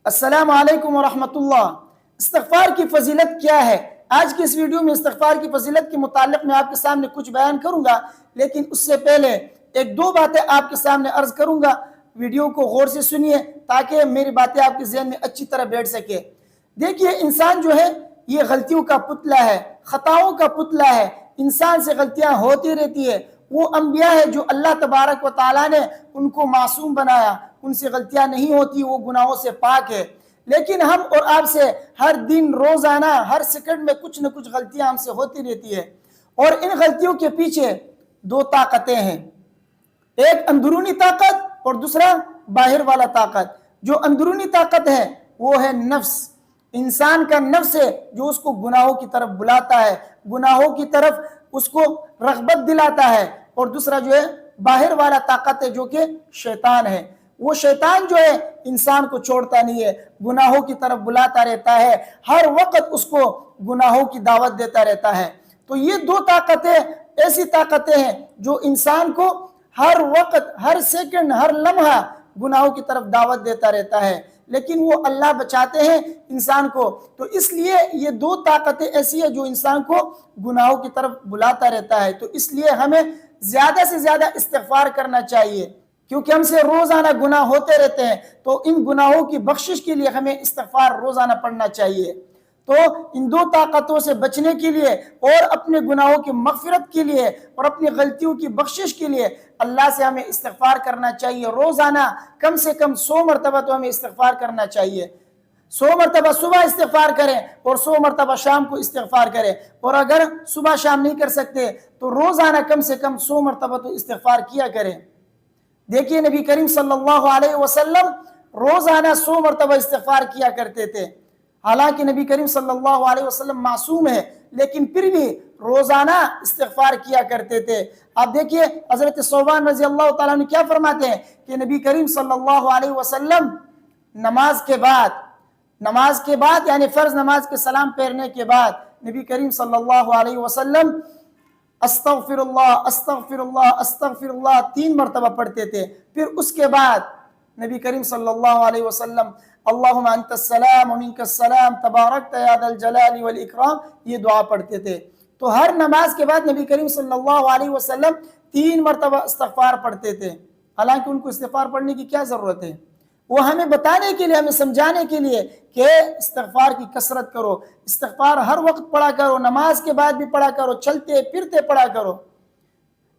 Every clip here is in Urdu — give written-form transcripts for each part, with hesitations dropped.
السلام علیکم ورحمۃ اللہ۔ استغفار کی فضیلت کیا ہے؟ آج کی اس ویڈیو میں استغفار کی فضیلت کے متعلق میں آپ کے سامنے کچھ بیان کروں گا، لیکن اس سے پہلے ایک دو باتیں آپ کے سامنے عرض کروں گا۔ ویڈیو کو غور سے سنیے تاکہ میری باتیں آپ کے ذہن میں اچھی طرح بیٹھ سکے۔ دیکھیے، انسان جو ہے یہ غلطیوں کا پتلا ہے، خطاؤں کا پتلا ہے۔ انسان سے غلطیاں ہوتی رہتی ہے۔ وہ انبیاء ہے جو اللہ تبارک و تعالیٰ نے ان کو معصوم بنایا، ان سے غلطیاں نہیں ہوتی، وہ گناہوں سے پاک ہے۔ لیکن ہم اور آپ سے ہر دن، روزانہ، ہر سیکنڈ میں کچھ نہ کچھ غلطیاں ہم سے ہوتی رہتی ہے، اور ان غلطیوں کے پیچھے دو طاقتیں ہیں، ایک اندرونی طاقت اور دوسرا باہر والا طاقت۔ جو اندرونی طاقت ہے وہ ہے نفس، انسان کا نفس ہے جو اس کو گناہوں کی طرف بلاتا ہے، گناہوں کی طرف اس کو رغبت دلاتا ہے، اور دوسرا جو ہے باہر والا طاقت ہے جو کہ شیطان ہے۔ وہ شیطان جو ہے انسان کو چھوڑتا نہیں ہے، گناہوں کی طرف بلاتا رہتا ہے، ہر وقت اس کو گناہوں کی دعوت دیتا رہتا ہے۔ تو یہ دو طاقتیں ایسی طاقتیں ہیں جو انسان کو ہر وقت، ہر سیکنڈ، ہر لمحہ گناہوں کی طرف دعوت دیتا رہتا ہے، لیکن وہ اللہ بچاتے ہیں انسان کو۔ تو اس لیے یہ دو طاقتیں ایسی ہیں جو انسان کو گناہوں کی طرف بلاتا رہتا ہے۔ تو اس لیے ہمیں زیادہ سے زیادہ استغفار کرنا چاہیے، کیونکہ ہم سے روزانہ گناہ ہوتے رہتے ہیں۔ تو ان گناہوں کی بخشش کے لیے ہمیں استغفار روزانہ پڑھنا چاہیے۔ تو ان دو طاقتوں سے بچنے کے لیے اور اپنے گناہوں کی مغفرت کے لیے اور اپنی غلطیوں کی بخشش کے لیے اللہ سے ہمیں استغفار کرنا چاہیے۔ روزانہ کم سے کم 100 مرتبہ تو ہمیں استغفار کرنا چاہیے۔ 100 مرتبہ صبح استغفار کریں اور 100 مرتبہ شام کو استغفار کریں، اور اگر صبح شام نہیں کر سکتے تو روزانہ کم سے کم 100 مرتبہ تو استغفار کیا کریں۔ دیکھیے، نبی کریم صلی اللہ علیہ وسلم روزانہ 100 مرتبہ استغفار کیا کرتے تھے۔ حالانکہ نبی کریم صلی اللہ علیہ وسلم معصوم ہے، لیکن پھر بھی روزانہ استغفار کیا کرتے تھے۔ آپ دیکھیے، حضرت ثوبان رضی اللہ تعالیٰ عنہ کیا فرماتے ہیں کہ نبی کریم صلی اللہ علیہ وسلم نماز کے بعد یعنی فرض نماز کے سلام پھیرنے کے بعد نبی کریم صلی اللہ علیہ وسلم استغفر اللہ استغفر اللہ استغفر اللہ 3 مرتبہ پڑھتے تھے۔ پھر اس کے بعد نبی کریم صلی اللہ علیہ وسلم اللہم انت السلام ومنک السلام تبارکت یا ذا الجلال والاکرام یہ دعا پڑھتے تھے۔ تو ہر نماز کے بعد نبی کریم صلی اللہ علیہ وسلم 3 مرتبہ استغفار پڑھتے تھے۔ حالانکہ ان کو استغفار پڑھنے کی کیا ضرورت ہے؟ وہ ہمیں بتانے کے لیے، ہمیں سمجھانے کے لیے کہ استغفار کی کثرت کرو، استغفار ہر وقت پڑھا کرو، نماز کے بعد بھی پڑھا کرو، چلتے پھرتے پڑھا کرو۔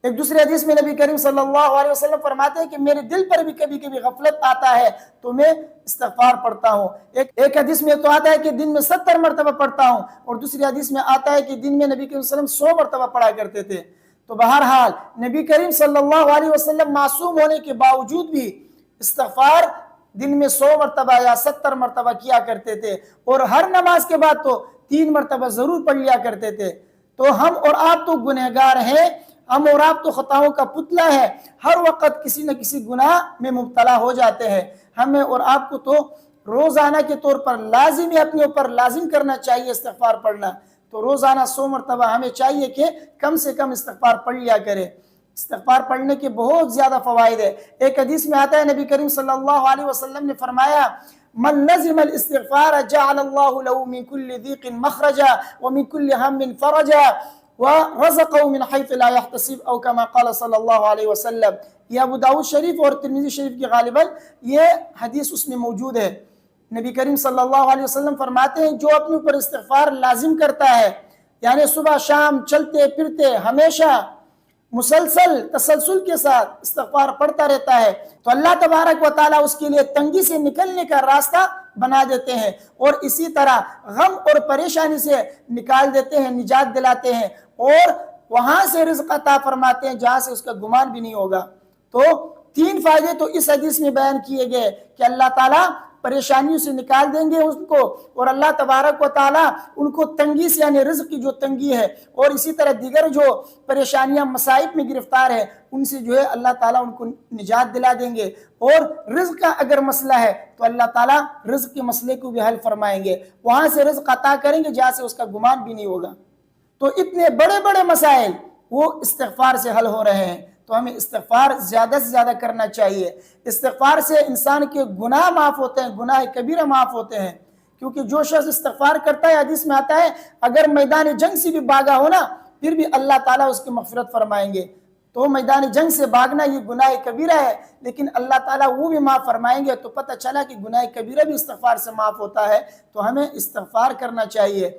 ایک دوسرے حدیث میں نبی کریم صلی اللہ علیہ وسلم فرماتے ہیں کہ میرے دل پر بھی کبھی کبھی غفلت آتا ہے تو میں استغفار پڑھتا ہوں۔ ایک حدیث میں تو آتا ہے کہ دن میں 70 مرتبہ پڑھتا ہوں، اور دوسری حدیث میں آتا ہے کہ دن میں نبی کریم صلی اللہ علیہ وسلم 100 مرتبہ پڑھا کرتے تھے۔ تو بہرحال نبی کریم صلی اللہ علیہ وسلم معصوم ہونے کے باوجود بھی استغفار دن میں 100 مرتبہ یا 70 مرتبہ کیا کرتے تھے، اور ہر نماز کے بعد تو 3 مرتبہ ضرور پڑھ لیا کرتے تھے۔ تو ہم اور آپ تو گنہگار ہیں، ہم اور آپ تو خطاؤں کا پتلا ہے، ہر وقت کسی نہ کسی گناہ میں مبتلا ہو جاتے ہیں۔ ہمیں اور آپ کو تو روزانہ کے طور پر لازم ہے، اپنے اوپر لازم کرنا چاہیے استغفار پڑھنا۔ تو روزانہ 100 مرتبہ ہمیں چاہیے کہ کم سے کم استغفار پڑھ لیا کرے۔ استغفار پڑھنے کے بہت زیادہ فوائد ہے۔ ایک حدیث میں آتا ہے نبی کریم صلی اللہ علیہ وسلم نے فرمایا من لزم الاستغفار جعل اللہ له من كل ضيق مخرجا ومن كل هم فرجا ورزقه من حيث لا يحتسب او كما قال صلی اللہ علیہ وسلم۔ یہ ابو داؤد شریف اور ترمذی شریف کی غالباً یہ حدیث اس میں موجود ہے۔ نبی کریم صلی اللہ علیہ وسلم فرماتے ہیں جو اپنے اوپر استغفار لازم کرتا ہے، یعنی صبح شام چلتے پھرتے ہمیشہ مسلسل تسلسل کے ساتھ استغفار پڑھتا رہتا ہے، تو اللہ تبارک و تعالیٰ اس کے لیے تنگی سے نکلنے کا راستہ بنا دیتے ہیں، اور اسی طرح غم اور پریشانی سے نکال دیتے ہیں، نجات دلاتے ہیں، اور وہاں سے رزق عطا فرماتے ہیں جہاں سے اس کا گمان بھی نہیں ہوگا۔ تو 3 فائدے تو اس حدیث میں بیان کیے گئے کہ اللہ تعالیٰ پریشانیوں سے نکال دیں گے ان کو، اور اللہ تبارک و تعالیٰ ان کو تنگی سے یعنی رزق کی جو تنگی ہے اور اسی طرح دیگر جو پریشانیاں مصائب میں گرفتار ہے ان سے جو ہے اللہ تعالیٰ ان کو نجات دلا دیں گے، اور رزق کا اگر مسئلہ ہے تو اللہ تعالیٰ رزق کے مسئلے کو بھی حل فرمائیں گے، وہاں سے رزق عطا کریں گے جہاں سے اس کا گمان بھی نہیں ہوگا۔ تو اتنے بڑے بڑے مسائل وہ استغفار سے حل ہو رہے ہیں۔ تو ہمیں استغفار زیادہ سے زیادہ کرنا چاہیے۔ استغفار سے انسان کے گناہ معاف ہوتے ہیں، گناہ کبیرہ معاف ہوتے ہیں، کیونکہ جو شخص استغفار کرتا ہے، حدیث میں آتا ہے اگر میدان جنگ سے بھی بھاگا ہو نا، پھر بھی اللہ تعالیٰ اس کی مغفرت فرمائیں گے۔ تو میدان جنگ سے بھاگنا یہ گناہ کبیرہ ہے، لیکن اللہ تعالیٰ وہ بھی معاف فرمائیں گے۔ تو پتہ چلا کہ گناہ کبیرہ بھی استغفار سے معاف ہوتا ہے، تو ہمیں استغفار کرنا چاہیے۔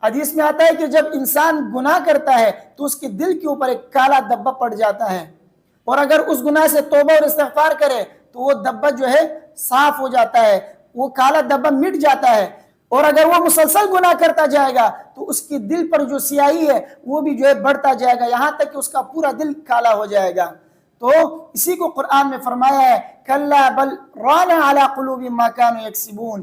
حدیث میں آتا ہے کہ جب انسان گناہ کرتا ہے تو اس کے دل کے اوپر ایک کالا دھبا پڑ جاتا ہے، اور اگر اس گناہ سے توبہ اور استغفار کرے تو وہ دھبا جو ہے صاف ہو جاتا ہے، وہ کالا دھبا مٹ جاتا ہے۔ اور اگر وہ مسلسل گناہ کرتا جائے گا تو اس کے دل پر جو سیاہی ہے وہ بھی جو ہے بڑھتا جائے گا، یہاں تک کہ اس کا پورا دل کالا ہو جائے گا۔ تو اسی کو قرآن میں فرمایا ہے کَلَّا بَلْ رَانَ عَلَىٰ قُلُوبِهِم مَّا كَانُوا يَكْسِبُونَ،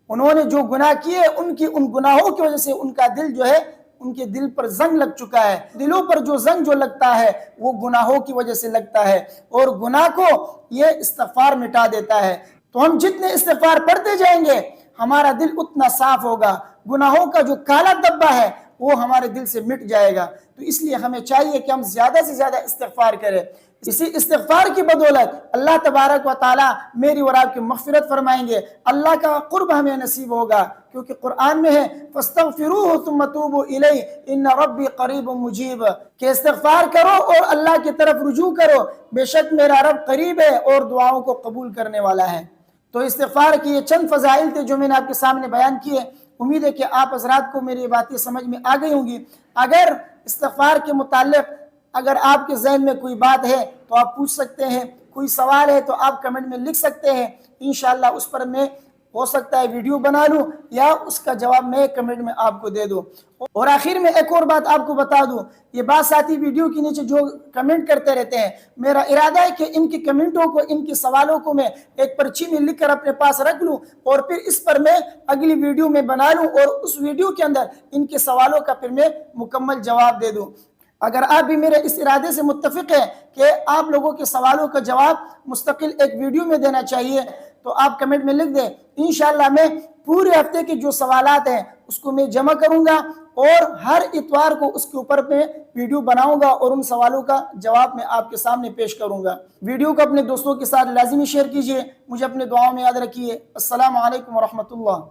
انہوں نے جو گناہ کیے ان گناہوں کی وجہ سے ان کا دل جو ہے، ان کے دل پر زنگ لگ چکا ہے۔ دلوں پر جو زنگ جو لگتا ہے وہ گناہوں کی وجہ سے لگتا ہے، اور گناہ کو یہ استغفار مٹا دیتا ہے۔ تو ہم جتنے استغفار پڑھتے جائیں گے ہمارا دل اتنا صاف ہوگا، گناہوں کا جو کالا دھبا ہے وہ ہمارے دل سے مٹ جائے گا۔ تو اس لیے ہمیں چاہیے کہ ہم زیادہ سے زیادہ استغفار کریں۔ اسی استغفار کی بدولت اللہ تبارک و تعالیٰ میری اور آپ کی مغفرت فرمائیں گے، اللہ کا قرب ہمیں نصیب ہوگا، کیونکہ قرآن میں ہے فَاسْتَغْفِرُوهُ ثُمَّ تُوبُوا إِلَيْهِ إِنَّ رَبِّي قَرِيبٌ مُجِيبٌ، کہ استغفار کرو اور اللہ کی طرف رجوع کرو، بے شک میرا رب قریب ہے اور دعاؤں کو قبول کرنے والا ہے۔ تو استغفار کی یہ چند فضائل تھے جو میں نے آپ کے سامنے بیان کیے۔ امید ہے کہ آپ حضرات کو میری باتیں سمجھ میں آ گئی ہوں گی۔ اگر استغفار کے متعلق اگر آپ کے ذہن میں کوئی بات ہے تو آپ پوچھ سکتے ہیں، کوئی سوال ہے تو آپ کمنٹ میں لکھ سکتے ہیں، انشاءاللہ اس پر میں ہو سکتا ہے ویڈیو بنا لوں یا اس کا جواب میں کمنٹ میں آپ کو دے دوں۔ اور آخر میں ایک اور بات آپ کو بتا دوں، یہ بات ساتھی ویڈیو کے نیچے جو کمنٹ کرتے رہتے ہیں، میرا ارادہ ہے کہ ان کی کمنٹوں کو، ان کے سوالوں کو میں ایک پرچی میں لکھ کر اپنے پاس رکھ لوں، اور پھر اس پر میں اگلی ویڈیو میں بنا لوں، اور اس ویڈیو کے اندر ان کے سوالوں کا پھر میں مکمل جواب دے دوں۔ اگر آپ بھی میرے اس ارادے سے متفق ہیں کہ آپ لوگوں کے سوالوں کا جواب مستقل ایک ویڈیو میں دینا چاہیے تو آپ کمنٹ میں لکھ دیں، انشاءاللہ میں پورے ہفتے کے جو سوالات ہیں اس کو میں جمع کروں گا، اور ہر اتوار کو اس کے اوپر میں ویڈیو بناؤں گا اور ان سوالوں کا جواب میں آپ کے سامنے پیش کروں گا۔ ویڈیو کو اپنے دوستوں کے ساتھ لازمی شیئر کیجئے، مجھے اپنے دعاؤں میں یاد رکھیے۔ السلام علیکم ورحمۃ اللہ۔